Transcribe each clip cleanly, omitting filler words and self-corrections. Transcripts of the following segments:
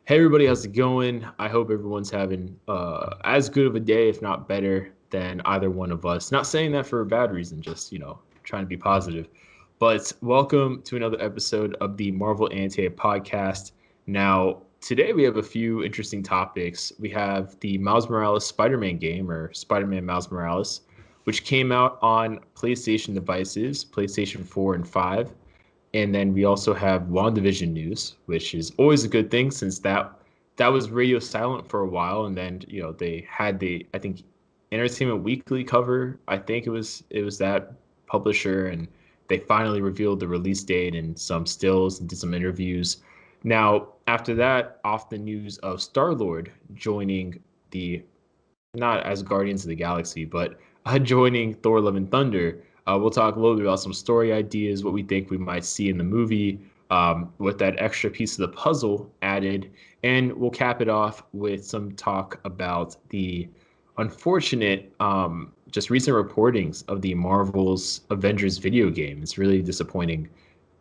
Hey everybody, how's it going? I hope everyone's having as good of a day, if not better, than either one of us. Not saying that for a bad reason, just trying to be positive. But welcome to another episode of the Marvel Annotated podcast. Now, today we have a few interesting topics. We have the Miles Morales Spider-Man game, or Spider-Man Miles Morales, which came out on PlayStation devices, PlayStation 4 and 5. And then we also have WandaVision news, which is always a good thing since that was radio silent for a while, and then they had the I think Entertainment Weekly cover. I think it was that publisher, and they finally revealed the release date and some stills and did some interviews. Now after that, off the news of Star-Lord joining the not as Guardians of the Galaxy, but joining Thor: Love and Thunder. We'll talk a little bit about some story ideas, what we think we might see in the movie, with that extra piece of the puzzle added, and we'll cap it off with some talk about the unfortunate, just recent reportings of the Marvel's Avengers video game. It's really disappointing.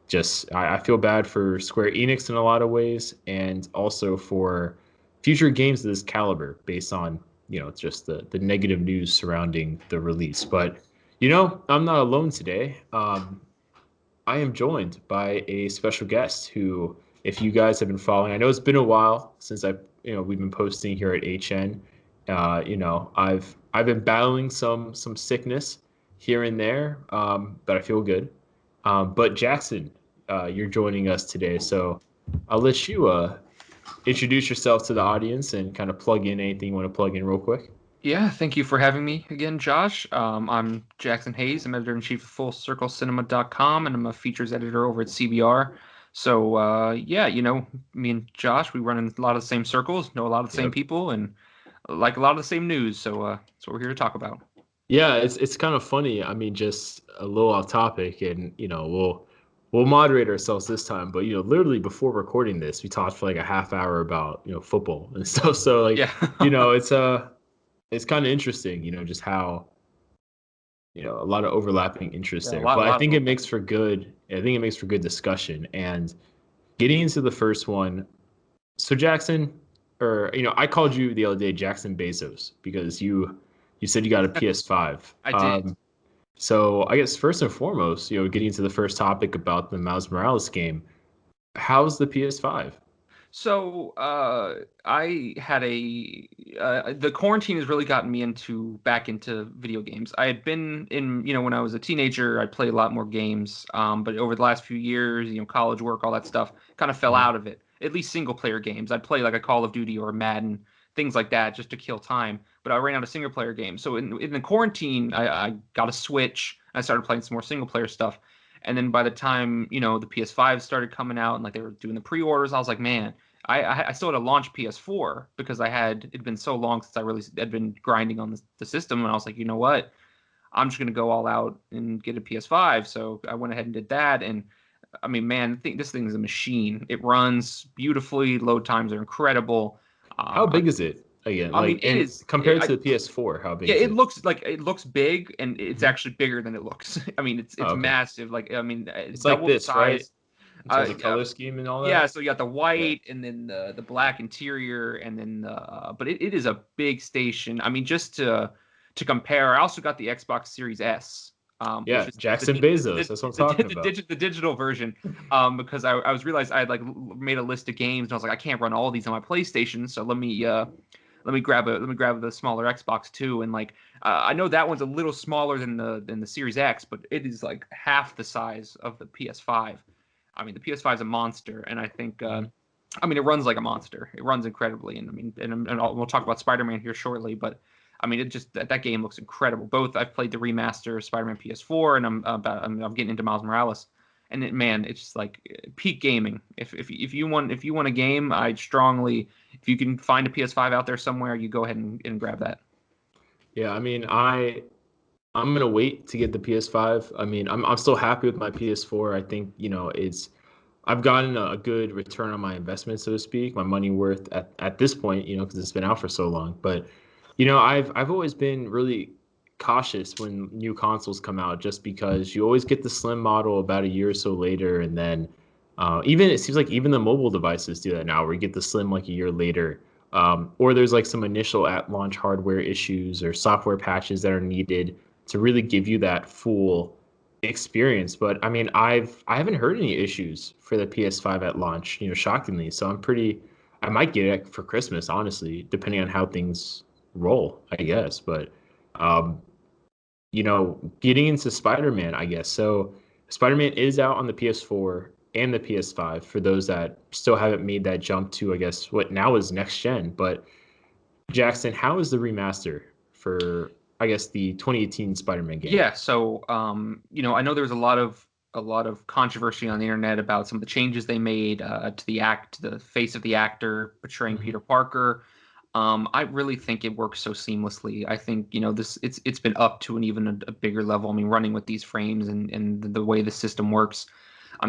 Just I feel bad for Square Enix in a lot of ways, and also for future games of this caliber, based on just the negative news surrounding the release. But I'm not alone today. I am joined by a special guest who, if you guys have been following, I know it's been a while since we've been posting here at HN. I've been battling some sickness here and there, but I feel good. But Jackson, you're joining us today, so I'll let you introduce yourself to the audience and kind of plug in anything you want to plug in real quick. Yeah, thank you for having me again, Josh. I'm Jackson Hayes. I'm editor-in-chief of FullCircleCinema.com, and I'm a features editor over at CBR. So, yeah, me and Josh, we run in a lot of the same circles, know a lot of the same Yep. people, and like a lot of the same news. So, that's what we're here to talk about. Yeah, it's kind of funny. I mean, just a little off topic, and we'll moderate ourselves this time. But literally before recording this, we talked for like a half hour about football and stuff. So like Yeah. it's kind of interesting, just how a lot of overlapping interests Yeah, a there. lot, a But I lot of think it makes overlapping. for good. I think it makes for good discussion. And getting into the first one, so Jackson, or I called you the other day Jackson Bezos because you said you got a PS5. I did. So I guess first and foremost, getting into the first topic about the Miles Morales game, how's the PS5? So, I had the quarantine has really gotten me back into video games. I had been when I was a teenager, I played a lot more games. But over the last few years, college work, all that stuff kind of fell Mhm. out of it. At least single player games. I'd play like a Call of Duty or a Madden, things like that, just to kill time. But I ran out of single player games. So in the quarantine, I got a Switch. I started playing some more single player stuff. And then by the time, the PS5 started coming out and like they were doing the pre-orders, I was like, man, I still had a launch PS4 because it'd been so long since I really had been grinding on the system, and I was like, you know what, I'm just gonna go all out and get a PS5. So I went ahead and did that, and I mean, man, this thing is a machine. It runs beautifully. Load times are incredible. How I, big is it again? I mean, Like, and compared to the PS4, how big yeah, is it? it looks big, and it's Mhm. actually bigger than it looks. I mean, it's Oh, okay. massive. Like, I mean, It's like double the this, right? size. In terms of Yeah, color scheme and all yeah, that. so you got the Yeah. white and then the black interior and then but it is a big station. I mean, just to compare, I also got the Xbox Series S, which Yeah, is Jackson Bezos. That's what I'm talking about. the digital version, because I was realized I had like made a list of games and I was like, I can't run all these on my PlayStation, so let me grab the smaller Xbox too, and like I know that one's a little smaller than the Series X, but it is like half the size of the PS5. I mean, the PS5 is a monster, and I think Mhm. I mean it runs like a monster. It runs incredibly, and I mean, we'll talk about Spider-Man here shortly, but I mean, it just that game looks incredible. Both I've played the remaster Spider-Man PS4, and I'm getting into Miles Morales, and man, it's just like peak gaming. If you want a game, I'd strongly, if you can find a PS5 out there somewhere, you go ahead and grab that. Yeah, I mean, I'm gonna wait to get the PS5. I mean, I'm still happy with my PS4. I think I've gotten a good return on my investment, so to speak, my money worth at this point, because it's been out for so long. But I've always been really cautious when new consoles come out, just because you always get the slim model about a year or so later, and then Even it seems like even the mobile devices do that now, where you get the Slim like a year later, or there's like some initial at launch hardware issues or software patches that are needed to really give you that full experience. But I mean, I haven't heard any issues for the PS5 at launch, shockingly. So I might get it for Christmas, honestly, depending on how things roll, I guess. But um, getting into Spider-Man, I guess. So Spider-Man is out on the PS4 and the PS5 for those that still haven't made that jump to, I guess, what now is next gen. But Jackson, how is the remaster for, I guess, the 2018 Spider-Man game? Yeah, so I know there was a lot of controversy on the internet about some of the changes they made to the face of the actor portraying Mhm. Peter Parker. I really think it works so seamlessly. I think, it's been up to an even a bigger level. I mean, running with these frames and the way the system works,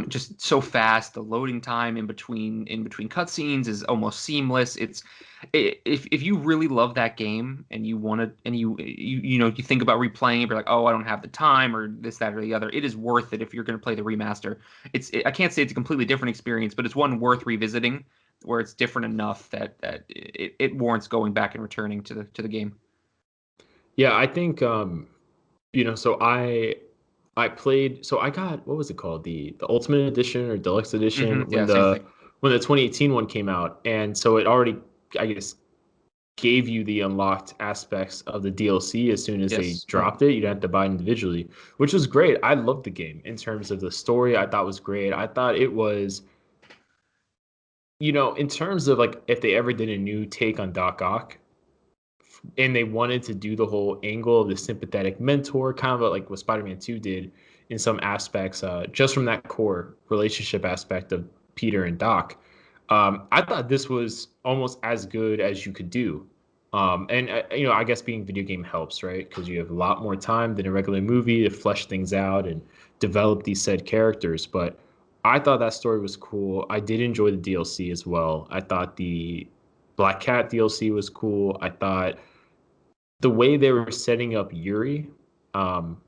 just so fast. The loading time in between cutscenes is almost seamless. If you really love that game and you want to and you think about replaying it, you're like, oh, I don't have the time or this, that, or the other. It is worth it if you're going to play the remaster. I can't say it's a completely different experience, but it's one worth revisiting where it's different enough that it warrants going back and returning to the game. Yeah, I think so I played so I got what was it called? The Ultimate Edition or Deluxe Edition Yeah, same thing. when the 2018 one came out. And so it already, I guess, gave you the unlocked aspects of the DLC as soon as they Yes. dropped it. You didn't have to buy it individually, which was great. I loved the game in terms of the story. I thought was great. I thought it was, in terms of like if they ever did a new take on Doc Ock and they wanted to do the whole angle of the sympathetic mentor, kind of like what Spider-Man 2 did in some aspects, just from that core relationship aspect of Peter and Doc. I thought this was almost as good as you could do. I guess being video game helps, right? Because you have a lot more time than a regular movie to flesh things out and develop these said characters. But I thought that story was cool. I did enjoy the DLC as well. I thought the Black Cat DLC was cool. I thought the way they were setting up Yuri um,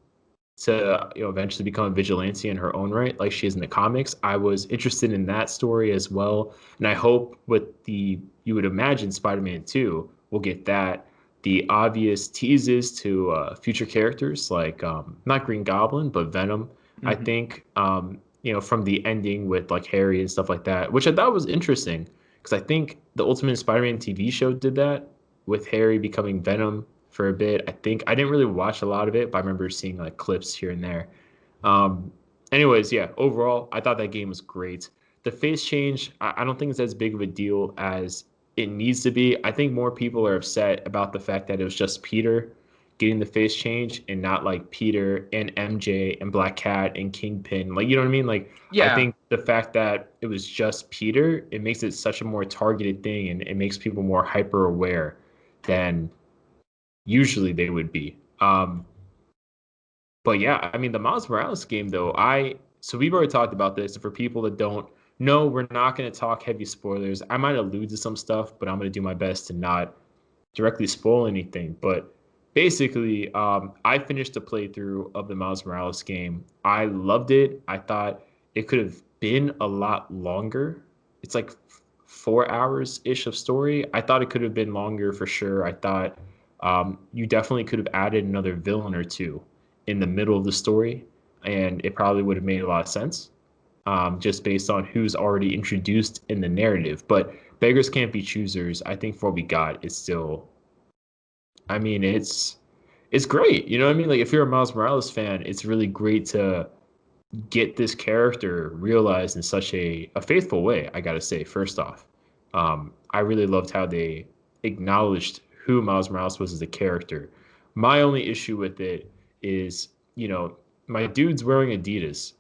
to eventually become a vigilante in her own right, like she is in the comics. I was interested in that story as well, and I hope with the you would imagine Spider-Man 2 we'll get that the obvious teases to future characters like not Green Goblin but Venom. I Hmm. think from the ending with like Harry and stuff like that, which I thought was interesting because I think the Ultimate Spider-Man TV show did that with Harry becoming Venom for a bit. I think I didn't really watch a lot of it, but I remember seeing like clips here and there. Um, Anyways, yeah, overall, I thought that game was great. The face change, I don't think it's as big of a deal as it needs to be. I think more people are upset about the fact that it was just Peter getting the face change and not like Peter and MJ and Black Cat and Kingpin. Like, you know what I mean? Like, I Yeah. think the fact that it was just Peter, it makes it such a more targeted thing and it makes people more hyper aware than usually they would be. But yeah, I mean the Miles Morales game though, so we've already talked about this. And for people that don't know, we're not going to talk heavy spoilers. I might allude to some stuff, but I'm going to do my best to not directly spoil anything. But basically, I finished the playthrough of the Miles Morales game. I loved it. I thought it could have been a lot longer. It's like 4 hours ish of story. I thought it could have been longer for sure. I thought you definitely could have added another villain or two in the middle of the story, and it probably would have made a lot of sense just based on who's already introduced in the narrative. But beggars can't be choosers. I think for what we got is still, I mean, it's great. You know what I mean? Like if you're a Miles Morales fan, it's really great to get this character realized in such a faithful way. I gotta say, first off, I really loved how they acknowledged who Miles Morales was as a character. My only issue with it is, my dude's wearing Adidas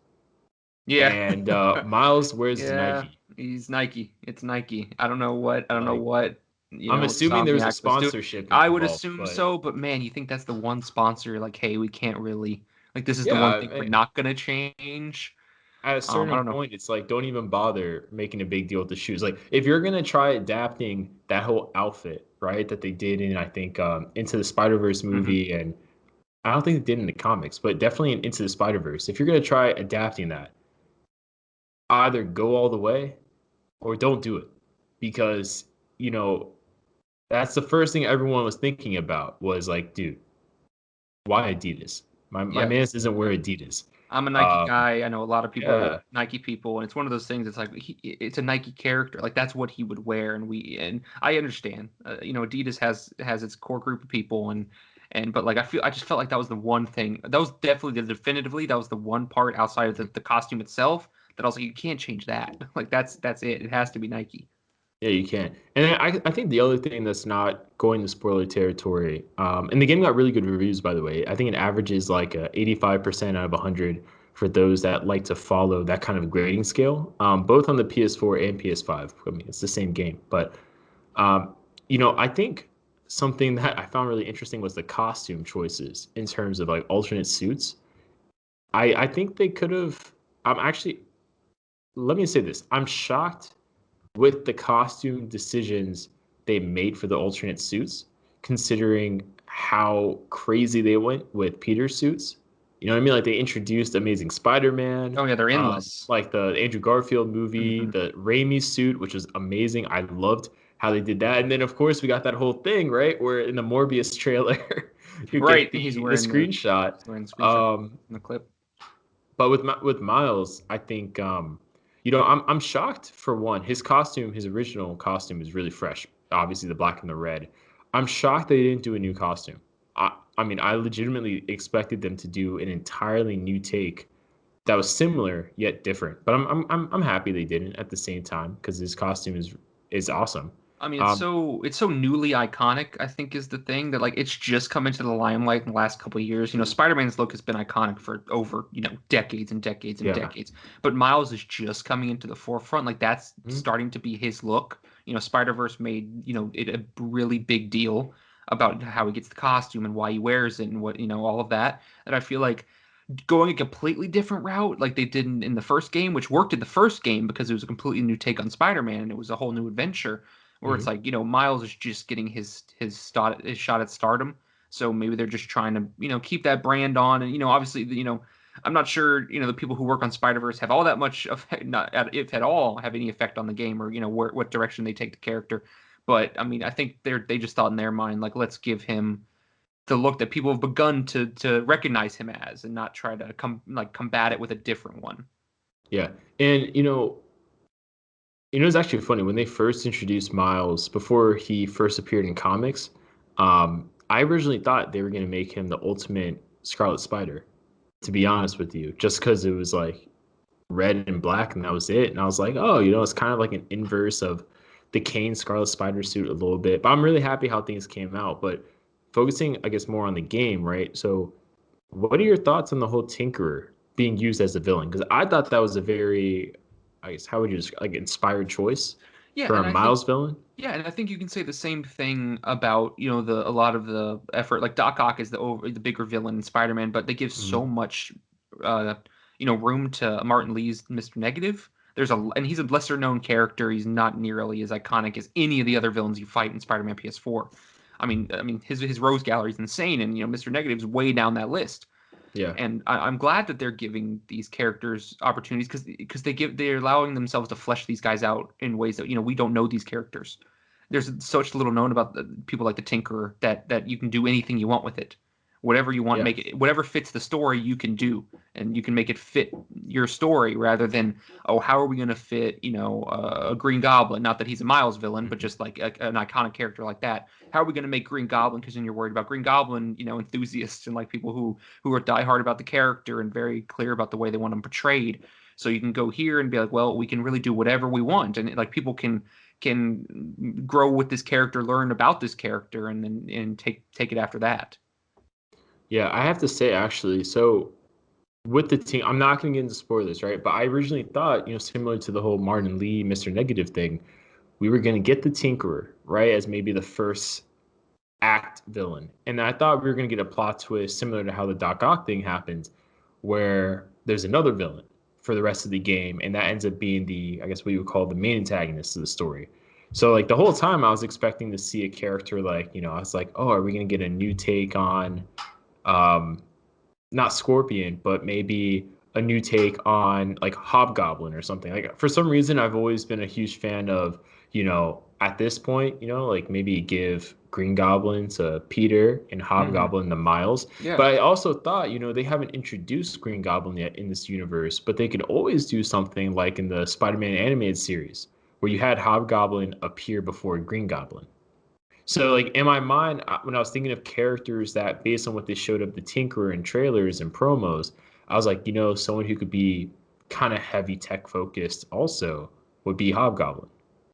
Yeah. and Miles wears Yeah, Nike. he's Nike. It's Nike. I don't know Like, what, I'm assuming there's a Insomniac was doing. sponsorship I would involved, assume but so, but man, you think that's the one sponsor, like, hey, we can't really, like, this is the yeah, one thing we're not gonna change. at a I certain don't know. point, it's like don't even bother making a big deal with the shoes. Like if you're gonna try adapting that whole outfit, right, that they did in I think Into the Spider Verse Hmm. movie, and I don't think they did in the comics, but definitely in Into the Spider Verse. If you're gonna try adapting that, either go all the way or don't do it, because you know that's the first thing everyone was thinking about was like, dude, why Adidas? My Yeah, man's isn't wear Adidas. I'm a Nike Um, guy. I know a lot of people, yeah, Nike people, and it's one of those things. It's like it's a Nike character. Like that's what he would wear, and I understand. Adidas has its core group of people, and but like I just felt like that was the one thing. That was definitely definitively that was the one part outside of the costume itself that I was like, you can't change that. Like that's it. It has to be Nike. yeah, you can. And I think the other thing that's not going to spoiler territory, and the game got really good reviews, by the way. I think it averages like 85% out of 100 for those that like to follow that kind of grading scale, both on the PS4 and PS5. I mean, it's the same game, but Um, I think something that I found really interesting was the costume choices in terms of like alternate suits. I think they could have. I'm actually. Let me say this. I'm shocked with the costume decisions they made for the alternate suits, considering how crazy they went with Peter's suits. You know what I mean? Like they introduced Amazing Spider-Man, Oh yeah, they're endless. like the Andrew Garfield movie, Hmm. the Raimi suit, which was amazing. I loved how they did that. And then of course we got that whole thing, right? Where in the Morbius trailer, you Right, get he's the wearing the screenshot. he's wearing the screenshot Um, in the clip. but with Miles, I think I'm shocked for one. His costume, his original costume, is really fresh. Obviously, the black and the red. I'm shocked they didn't do a new costume. I mean, I legitimately expected them to do an entirely new take that was similar yet different. But I'm happy they didn't at the same time because his costume is awesome. I mean, Um, it's so newly iconic, I think is the thing that like it's just come into the limelight in the last couple of years. Spider-Man's look has been iconic for over, decades and decades and yeah. decades. But Miles is just coming into the forefront. Like that's Mhm. starting to be his look. Spider-Verse made, it a really big deal about how he gets the costume and why he wears it and what, all of that. And I feel like going a completely different route like they did in the first game, which worked in the first game because it was a completely new take on Spider-Man and it was a whole new adventure where it's Mhm. like, Miles is just getting his shot at stardom. So maybe they're just trying to, keep that brand on. And, obviously, I'm not sure, the people who work on Spider-Verse have all that much of, not if at all, have any effect on the game or, what direction they take the character. But I mean, I think they just thought in their mind, like, let's give him the look that people have begun to recognize him as and not try to combat it with a different one. Yeah. And it's actually funny when they first introduced Miles before he first appeared in comics. I originally thought they were going to make him the ultimate Scarlet Spider, to be honest with you, just because it was like red and black and that was it. And I was like, oh, it's kind of like an inverse of the Kane Scarlet Spider suit a little bit. But I'm really happy how things came out. But focusing, I guess, more on the game, right? So, what are your thoughts on the whole Tinkerer being used as a villain? Because I thought that was a very, I guess, how would you describe, like, inspired choice Yeah, for a and I think Miles villain? Yeah, and I think you can say the same thing about, the a lot of the effort. Like Doc Ock is the bigger villain in Spider-Man, but they give so Mhm. much uh room to Martin Lee's Mr. Negative. And he's a lesser known character. He's not nearly as iconic as any of the other villains you fight in Spider-Man PS4. I mean his Rose Gallery is insane, and Mr. Negative's way down that list. Yeah. And I'm glad that they're giving these characters opportunities because they're allowing themselves to flesh these guys out in ways that we don't know these characters. There's such little known about people like the Tinkerer that you can do anything you want with it, whatever you want, Yeah. make it whatever fits the story you can do, and you can make it fit your story rather than, oh, how are we going to fit a Green Goblin? Not that he's a Miles villain, but Mhm. just like an iconic character like that. How are we going to make Green Goblin? Because then you're worried about Green Goblin, enthusiasts and like people who are diehard about the character and very clear about the way they want him portrayed. So you can go here and be like, well, we can really do whatever we want, and like people can grow with this character, learn about this character, and then take it after that. Yeah, I have to say actually, so with the team, I'm not going to get into spoilers, right? But I originally thought, similar to the whole Martin Lee, Mr. Negative thing, we were going to get the Tinkerer, right, as maybe the first act villain. And I thought we were going to get a plot twist similar to how the Doc Ock thing happened, where there's another villain for the rest of the game. And that ends up being I guess what you would call the main antagonist of the story. So, like, the whole time I was expecting to see a character like, I was like, oh, are we going to get a new take on, um, not Scorpion, but maybe a new take on like Hobgoblin or something. Like for some reason, I've always been a huge fan of, at this point, like maybe give Green Goblin to Peter and Hmm. Hobgoblin to Miles. Yeah. But I also thought, they haven't introduced Green Goblin yet in this universe, but they could always do something like in the Spider-Man animated series where you had Hobgoblin appear before Green Goblin. So, like in my mind, when I was thinking of characters that, based on what they showed of the Tinkerer in trailers and promos, I was like, someone who could be kind of heavy tech focused also would be Hobgoblin.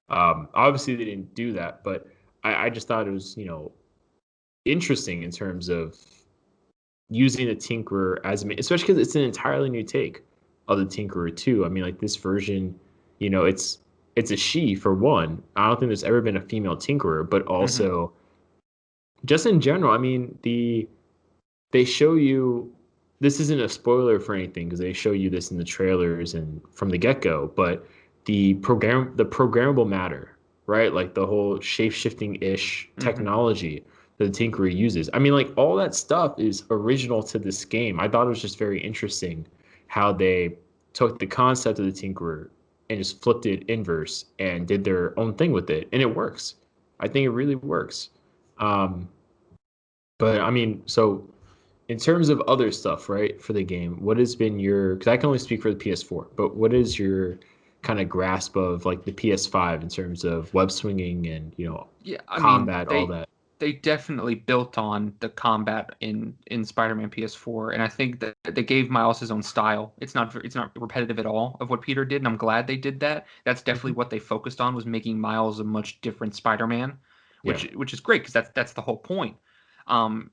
Obviously, they didn't do that, but I just thought it was, interesting in terms of using the Tinkerer as, especially because it's an entirely new take of the Tinkerer too. I mean, like this version, it's a she for one. I don't think there's ever been a female Tinkerer, but Hmm. also just in general, I mean, they show you, this isn't a spoiler for anything because they show you this in the trailers and from the get-go, but the programmable matter, right? Like the whole shape-shifting ish Hmm. technology that the Tinkerer uses. I mean, like all that stuff is original to this game. I thought it was just very interesting how they took the concept of the Tinkerer and just flipped it inverse and did their own thing with it, and it works. I think it really works. Um, but I mean, so in terms of other stuff, right, for the game, what has been your, because I can only speak for the PS4, but what is your kind of grasp of like the PS5 in terms of web swinging and, Yeah, I mean, combat, all they that? they definitely built on the combat in Spider-Man PS4, and I think that they gave Miles his own style. It's not repetitive at all of what Peter did, and I'm glad they did that. That's definitely Mhm. what they focused on, was making Miles a much different Spider-Man, Yeah. which is great because that's the whole point. And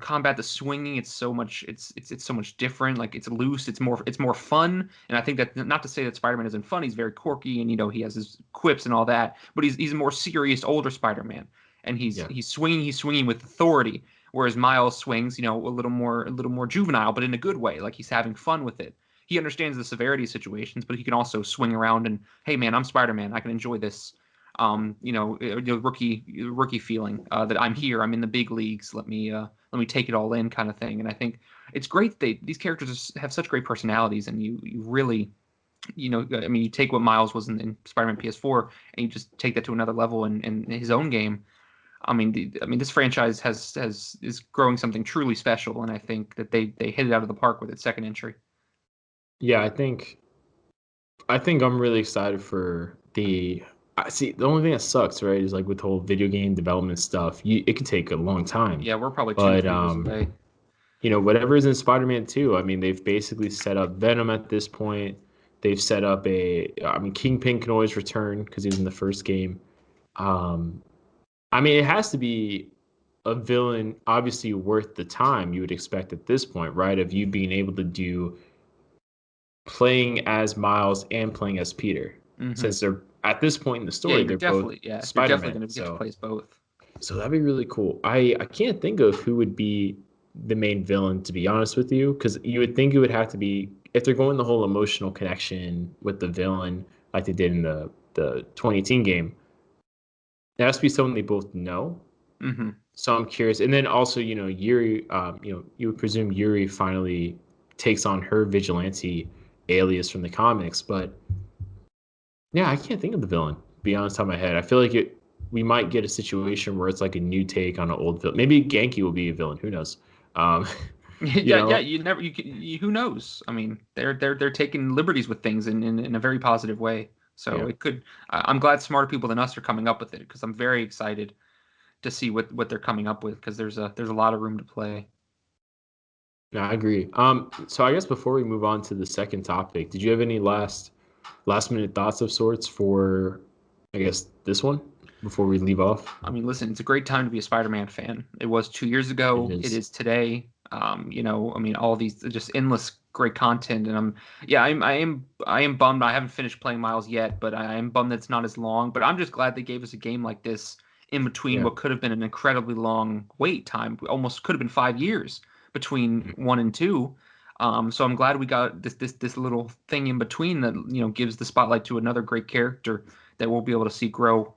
combat, the swinging, it's so much different. Like it's loose, it's more fun. And I think that, not to say that Spider-Man isn't fun, he's very quirky, and he has his quips and all that, but he's a more serious older Spider-Man, and he's Yeah. he's swinging he's swinging with authority, whereas Miles swings, a little more juvenile, but in a good way, like he's having fun with it. He understands the severity of situations, but he can also swing around and, hey man, I'm Spider-Man, I can enjoy this. Rookie feeling, that I'm here, I'm in the big leagues. Let me take it all in, kind of thing. And I think it's great that these characters have such great personalities, and you really, I mean, you take what Miles was in Spider-Man PS4, and you just take that to another level in his own game. I mean, this franchise is growing something truly special, and I think that they hit it out of the park with its second entry. Yeah, I think I'm really excited for the I see the only thing that sucks, right, is like with the whole video game development stuff, it can take a long time. Yeah, we're probably two, But 3 years away. whatever is in Spider-Man 2, I mean, they've basically set up Venom at this point. They've set up I mean, Kingpin can always return because he was in the first game. Um, I mean, it has to be a villain, obviously worth the time you would expect at this point, right? Of you being able to do playing as Miles and playing as Peter, Hmm. since they're at this point in the Yeah, story, they're both you're definitely Spider-Man. going to get to So play as both. that'd be really cool. I can't think of who would be the main villain, to be honest with you, because you would think it would have to be, if they're going the whole emotional connection with the villain like they did in the 2018 game. It has to be someone they both know. Hmm. So I'm curious. And then also, Yuri, you would presume Yuri finally takes on her vigilante alias from the comics, but yeah, I can't think of the villain. To be honest, on my head, I feel like we might get a situation where it's like a new take on an old villain. Maybe Genki will be a villain. Who knows? Um, you Yeah, yeah. know, You never. Who knows? I mean, they're taking liberties with things in a very positive way. So yeah, it could. I'm glad smarter people than us are coming up with it, because I'm very excited to see what they're coming up with, because there's a lot of room to play. no, I agree. So I guess before we move on to the second topic, did you have any last minute thoughts of sorts for, I guess, this one before we leave off? I mean, listen, it's a great time to be a Spider-Man fan. It was 2 years It ago. It is. is today. I mean, all these just endless great content, and yeah, I am bummed. I haven't finished playing Miles yet, but I am bummed that it's not as long. But I'm just glad they gave us a game like this in between Yeah. what could have been an incredibly long wait time. Almost could have been 5 years between one and two. So I'm glad we got this little thing in between that gives the spotlight to another great character that we'll be able to see grow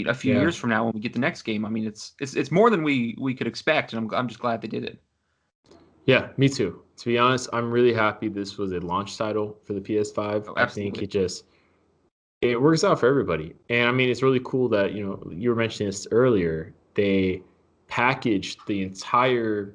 a few Yeah. years from now when we get the next game. I mean, it's more than we could expect, and I'm just glad they did it. Yeah, me too. To be honest, I'm really happy this was a launch title for the PS5. Oh, I think absolutely. it works out for everybody. And I mean, it's really cool that, you were mentioning this earlier. They packaged the entire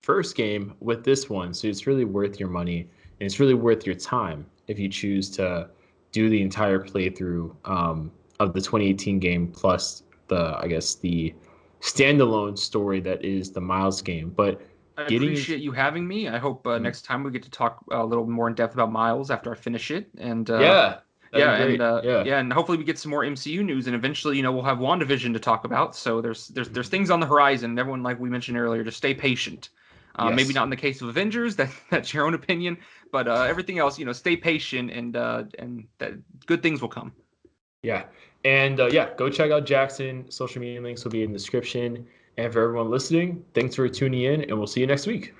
first game with this one. So it's really worth your money and it's really worth your time if you choose to do the entire playthrough of the 2018 game plus I guess, the standalone story that is the Miles game. But I getting into, appreciate you having me. I hope next time we get to talk a little more in depth about Miles after I finish it. And yeah, that'd be yeah, and great. Yeah. yeah, and hopefully we get some more MCU news, and eventually, we'll have WandaVision to talk about. So there's things on the horizon. Everyone, like we mentioned earlier, just stay patient. Maybe Yes. not in the case of Avengers. That's your own opinion, but everything else, stay patient, and that good things will come. Yeah. And yeah, go check out Jackson. Social media links will be in the description. And for everyone listening, thanks for tuning in, and we'll see you next week.